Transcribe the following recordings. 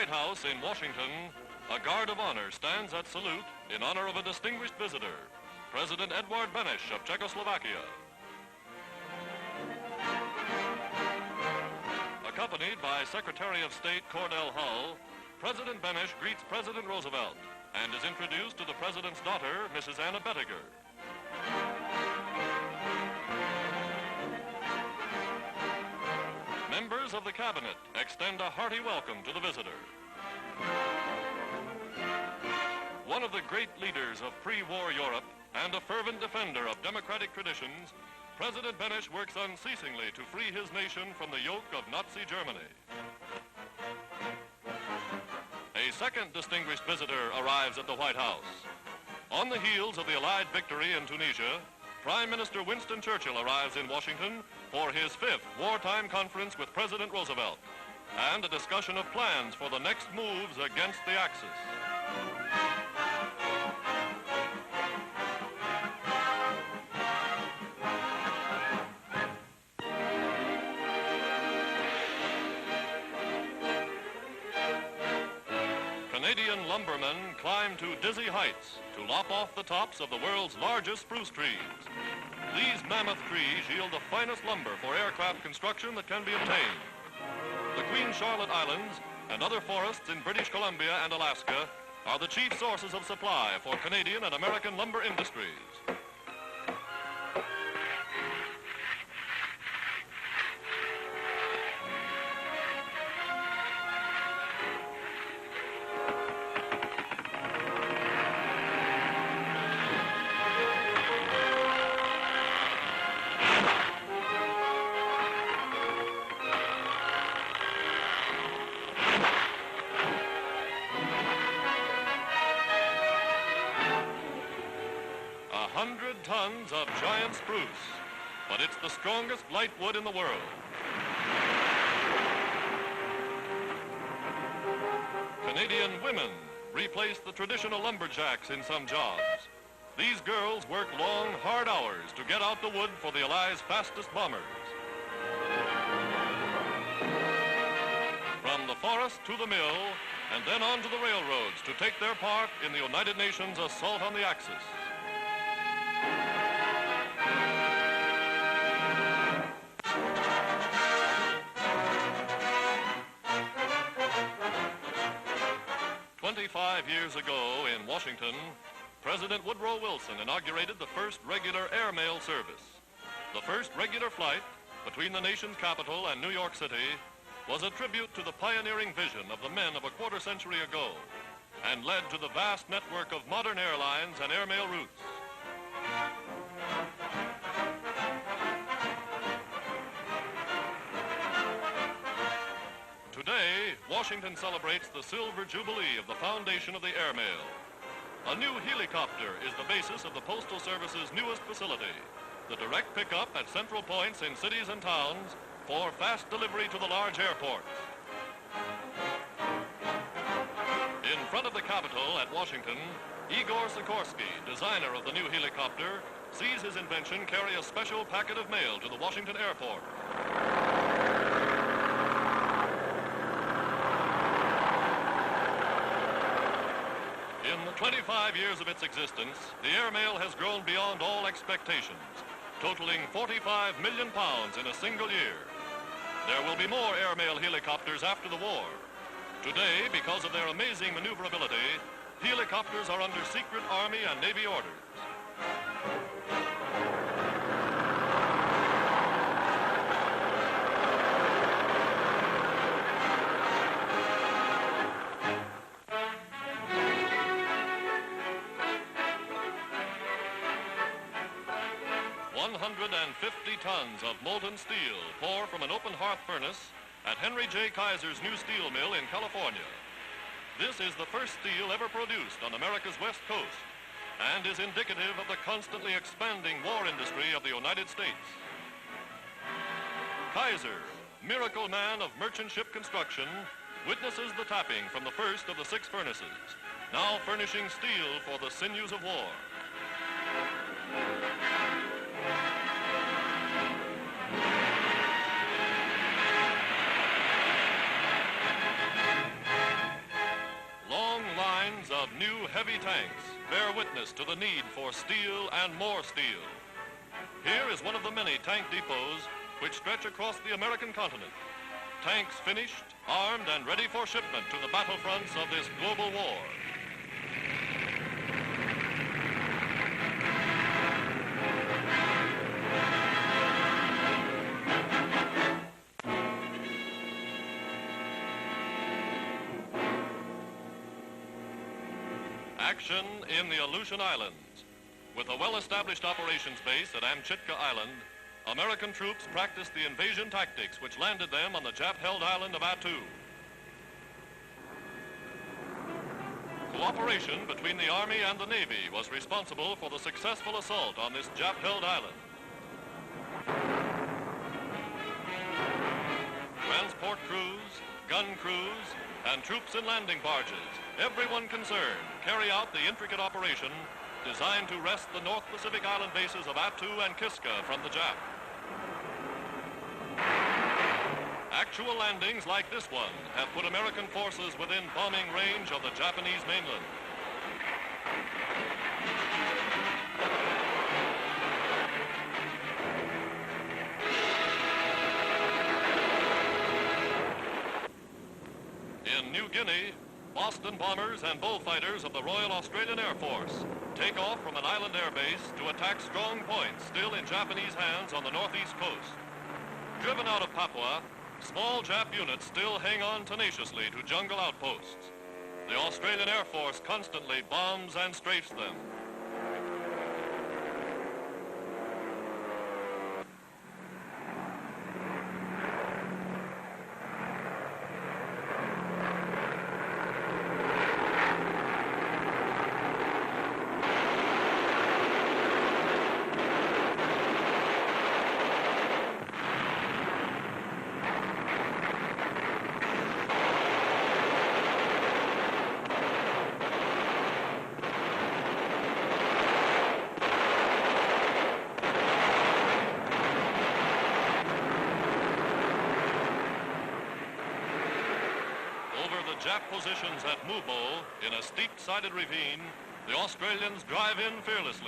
White House in Washington, a guard of honor stands at salute in honor of a distinguished visitor, President Edvard Beneš of Czechoslovakia. Accompanied by Secretary of State Cordell Hull, President Beneš greets President Roosevelt and is introduced to the President's daughter, Mrs. Anna Bettiger. Members of the Cabinet extend a hearty welcome to the visitor. One of the great leaders of pre-war Europe and a fervent defender of democratic traditions, President Beneš works unceasingly to free his nation from the yoke of Nazi Germany. A second distinguished visitor arrives at the White House. On the heels of the Allied victory in Tunisia, Prime Minister Winston Churchill arrives in Washington for his 5th wartime conference with President Roosevelt and a discussion of plans for the next moves against the Axis. Canadian lumbermen climb to dizzy heights to lop off the tops of the world's largest spruce trees. These mammoth trees yield the finest lumber for aircraft construction that can be obtained. The Queen Charlotte Islands and other forests in British Columbia and Alaska are the chief sources of supply for Canadian and American lumber industries. Tons of giant spruce, but it's the strongest lightwood in the world. Canadian women replace the traditional lumberjacks in some jobs. These girls work long, hard hours to get out the wood for the Allies' fastest bombers. From the forest to the mill, and then on to the railroads to take their part in the United Nations assault on the Axis. Years ago in Washington, President Woodrow Wilson inaugurated the first regular air mail service. The first regular flight between the nation's capital and New York City was a tribute to the pioneering vision of the men of a quarter century ago and led to the vast network of modern airlines and airmail routes. Today, Washington celebrates the silver jubilee of the foundation of the airmail. A new helicopter is the basis of the Postal Service's newest facility, the direct pickup at central points in cities and towns for fast delivery to the large airports. In front of the Capitol at Washington, Igor Sikorsky, designer of the new helicopter, sees his invention carry a special packet of mail to the Washington airport. In the 25 years of its existence, the airmail has grown beyond all expectations, totaling 45 million pounds in a single year. There will be more airmail helicopters after the war. Today, because of their amazing maneuverability, helicopters are under secret Army and Navy orders. Tons of molten steel pour from an open hearth furnace at Henry J. Kaiser's new steel mill in California. This is the first steel ever produced on America's west coast and is indicative of the constantly expanding war industry of the United States. Kaiser, miracle man of merchant ship construction, witnesses the tapping from the first of the 6 furnaces, now furnishing steel for the sinews of war. new heavy tanks bear witness to the need for steel and more steel. Here is one of the many tank depots which stretch across the American continent. Tanks finished, armed, and ready for shipment to the battlefronts of this global war. Action in the Aleutian Islands. With a well-established operations base at Amchitka Island, American troops practiced the invasion tactics which landed them on the Jap-held island of Attu. Cooperation between the Army and the Navy was responsible for the successful assault on this Jap-held island. Transport crews, gun crews, and troops in landing barges, everyone concerned, carry out the intricate operation designed to wrest the North Pacific island bases of Attu and Kiska from the Jap. Actual landings like this one have put American forces within bombing range of the Japanese mainland. In New Guinea, Boston bombers and bullfighters of the Royal Australian Air Force take off from an island air base to attack strong points still in Japanese hands on the northeast coast. Driven out of Papua, small Jap units still hang on tenaciously to jungle outposts. The Australian Air Force constantly bombs and strafes them. Jap positions at Mubo in a steep-sided ravine, the Australians drive in fearlessly.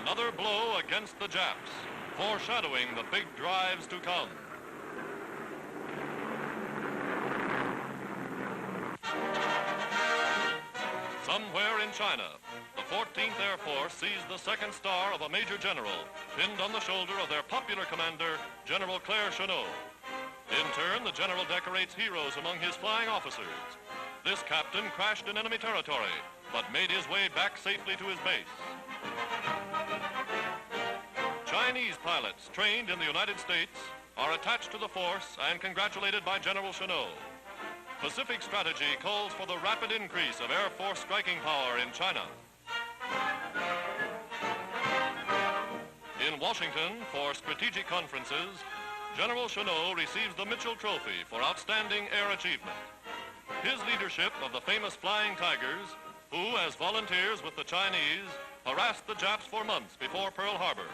Another blow against the Japs, foreshadowing the big drives to come. Somewhere in China, the 14th Air Force sees the second star of a major general pinned on the shoulder of their popular commander, General Claire Chennault. In turn, the general decorates heroes among his flying officers. This captain crashed in enemy territory, but made his way back safely to his base. Chinese pilots trained in the United States are attached to the force and congratulated by General Chennault. Pacific strategy calls for the rapid increase of Air Force striking power in China. In Washington, for strategic conferences, General Chennault receives the Mitchell Trophy for outstanding air achievement. His leadership of the famous Flying Tigers, who, as volunteers with the Chinese, harassed the Japs for months before Pearl Harbor.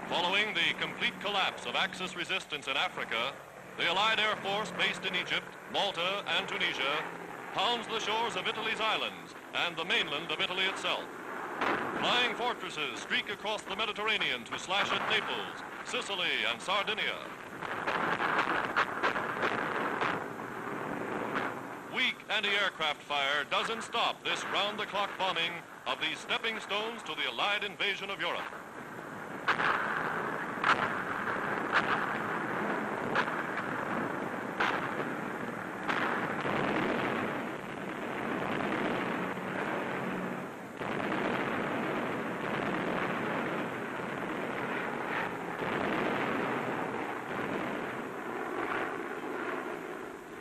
Following the complete collapse of Axis resistance in Africa, the Allied Air Force based in Egypt, Malta, and Tunisia pounds the shores of Italy's islands and the mainland of Italy itself. Flying fortresses streak across the Mediterranean to slash at Naples, Sicily, and Sardinia. Weak anti-aircraft fire doesn't stop this round-the-clock bombing of these stepping stones to the Allied invasion of Europe.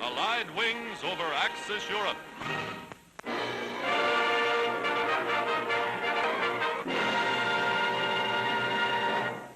Allied wings over Axis Europe.